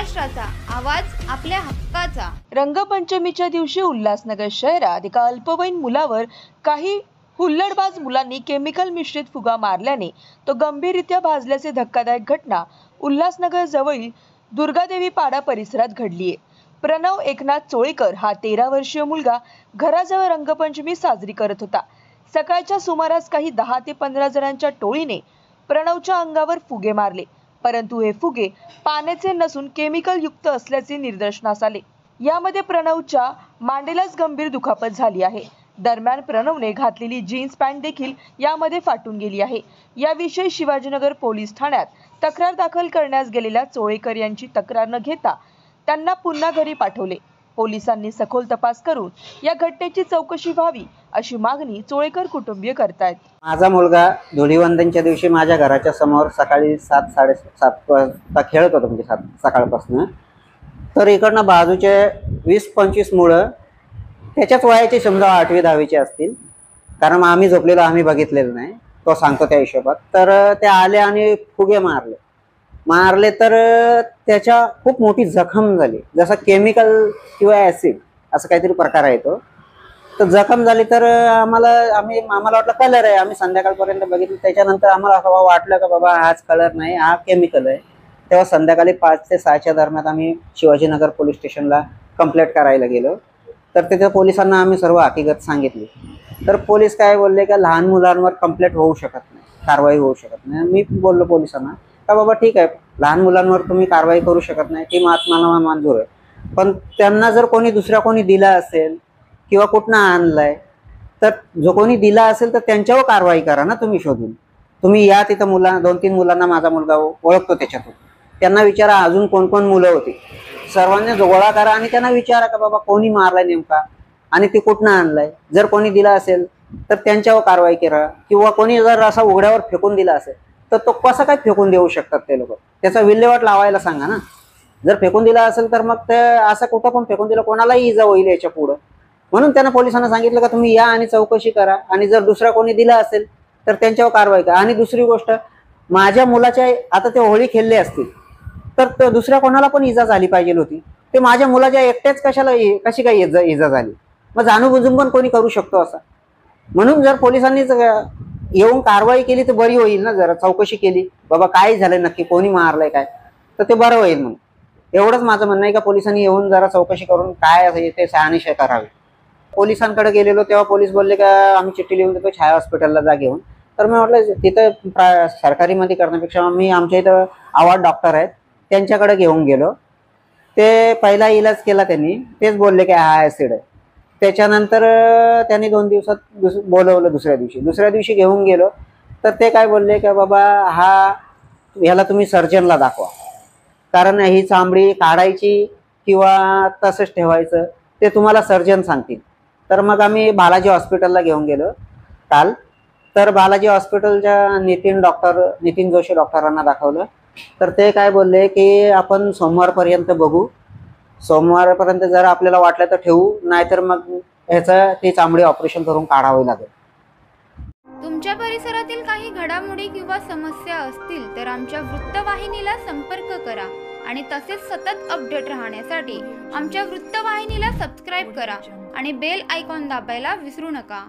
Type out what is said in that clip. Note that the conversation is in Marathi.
महाराष्ट्राचा आवाज, आपल्या हक्काचा। रंगपंचमीच्या दिवशी उल्हासनगर शहरात एका अल्पवयीन मुलावर काही हुल्लडबाज मुलांनी केमिकल मिश्रित फुगा मारल्याने तो गंभीररित्या भाजल्याचे धक्कादायक घटना उल्हासनगर जवळील दुर्गादेवी पाडा परिसरात घडली आहे। प्रणव एकनाथ चोळीकर हा 13 वर्षीय मुलगा घराजवळ रंगपंचमी साजरी करत होता। सकाळच्या सुमारास काही 10 ते 15 जणांच्या टोळीने प्रणवच्या अंगावर फुगे मारले, परंतु हे फुगे पाण्याचे नसून केमिकल युक्त असल्याचे निदर्शनास आले। यामध्ये प्रणवच्या मांडीलाच गंभीर दुखापत झाली आहे। दरम्यान प्रणवने घातलेली जीन्स पॅन्ट देखील यामध्ये फाटून गेली आहे। याविषयी शिवाजीनगर पोलीस ठाण्यात तक्रार दाखल करण्यास गेलेल्या चोळेकर यांची तक्रार न घेता त्यांना पुन्हा घरी पाठवले। पोलिसांनी सखोल तपास करून या घटनेची चौकशी व्हावी अशी मागणी चोळेकर कुटुंबीय करतायत। माझा मुलगा धुलीवंदनच्या दिवशी माझ्या घराच्या समोर सकाळी 7-7:30 वाजता खेळत होता, म्हणजे सकाळपासून। तर इकडनं बाजूचे 20-25 मुलं त्याच्याच वयाचे, समजा 8वी 10वीचे असतील, कारण आम्ही झोपलेलो, आम्ही बघितलेलं नाही, तो सांगतो त्या हिशोबात। तर ते आले आणि फुगे मारले तर त्याच्या खूप मोठी जखम झाली, जसं केमिकल किंवा ॲसिड असं काहीतरी प्रकार आहे तो। तर जखम झाली तर आम्हाला वाटलं कलर आहे। आम्ही संध्याकाळपर्यंत बघितलं, त्याच्यानंतर आम्हाला असं वाटलं का बाबा हाच कलर नाही, हा केमिकल आहे। तेव्हा संध्याकाळी 5 ते 6च्या दरम्यान आम्ही शिवाजीनगर पोलीस स्टेशनला कंप्लेंट करायला गेलो। तर तिथे पोलिसांना आम्ही सर्व हकीकत सांगितली। तर पोलीस काय बोलले का लहान मुलांवर कंप्लेंट होऊ शकत नाही, कारवाई होऊ शकत नाही। मी बोललो पोलिसांना का बाबा ठीक आहे, लहान मुलांवर तुम्ही कारवाई करू शकत नाही, ती मला मंजूर आहे, पण त्यांना जर दुसऱ्या कोणी दिला असेल किंवा कुठनं आणलाय, तर जो कोणी दिला असेल तर त्यांच्यावर कारवाई करा ना तुम्ही शोधून। तुम्ही या तिथं 2-3 मुलांना माझा मुलगा ओळखतो त्याच्यातून, त्यांना विचारा अजून कोण कोण मुलं होती, सर्वांनी गोळा करा आणि त्यांना विचारा का बाबा कोणी मारलाय नेमका आणि ते कुठनं आणलाय। जर कोणी दिला असेल तर त्यांच्यावर कारवाई करा, किंवा कोणी जर असा उघड्यावर फेकून दिला असेल तर तो कसा काय फेकून देऊ शकतात ते लोक, त्याचा विल्हेवाट लावायला सांगा ना। जर फेकून दिला असेल तर मग ते असं कुठं पण फेकून दिलं, कोणालाही इजा होईल याच्या पुढं। म्हणून त्यांना पोलिसांना सांगितलं का तुम्ही या आणि चौकशी करा, आणि जर दुसरा कोणी दिला असेल तर त्यांच्यावर कारवाई करा। आणि दुसरी गोष्ट, माझ्या मुलाच्या आता ते होळी खेळले असतील तर दुसऱ्या कोणाला पण इजा झाली पाहिजे होती, ते माझ्या मुलाच्या एकट्याच कशी काय इजा झाली? मग जाणून पण कोणी करू शकतो असं? म्हणून जर पोलिसांनीच येऊन कारवाई केली तर बरी होईल ना, जरा चौकशी केली बाबा काय झालंय नक्की, कोणी मारलंय काय, तर ते बरं होईल। म्हणून एवढंच माझं म्हणणं आहे का पोलिसांनी येऊन जरा चौकशी करून काय ते शहानिशा करावी। पोलिसांकडे गेलेलो तेव्हा पोलीस बोलले का आम्ही चिठ्ठी लिहून देतो, छाया हॉस्पिटलला जा घेऊन। तर मी म्हटलं तिथं सरकारीमध्ये करण्यापेक्षा मी आमच्या इथं आवाज डॉक्टर आहेत त्यांच्याकडे घेऊन गेलो। ते पहिला इलाज केला त्यांनी, तेच बोलले की हा ॲसिड आहे। त्याच्यानंतर त्यांनी 2 दिवसात बोलवलं, दुसऱ्या दिवशी घेऊन गेलो तर ते काय बोलले की बाबा ह्याला तुम्ही सर्जनला दाखवा, कारण ही चामडी काढायची किंवा तसंच ठेवायचं ते तुम्हाला सर्जन सांगतील। तर मग आम्ही बालाजी हॉस्पिटलला घेऊन गेलो काल। तर बालाजी हॉस्पिटलच्या नितीन जोशी डॉक्टरांना दाखवलं, तर ते काय बोलले की आपण सोमवारपर्यंत बघू, सोमवारपर्यंत जर आपल्याला वाटलं तर ठेवू, नाहीतर मग ती चामडी ऑपरेशन करून काढावी लागेल। तुमच्या परिसरातील काही घडामोडी किंवा समस्या असतील तर आमच्या वृत्तवाहिनीला संपर्क करा, आणि तसेच सतत अपडेट राहण्यासाठी आमच्या वृत्तवाहिनीला सबस्क्राईब करा आणि बेल आयकॉन दाबायला विसरू नका।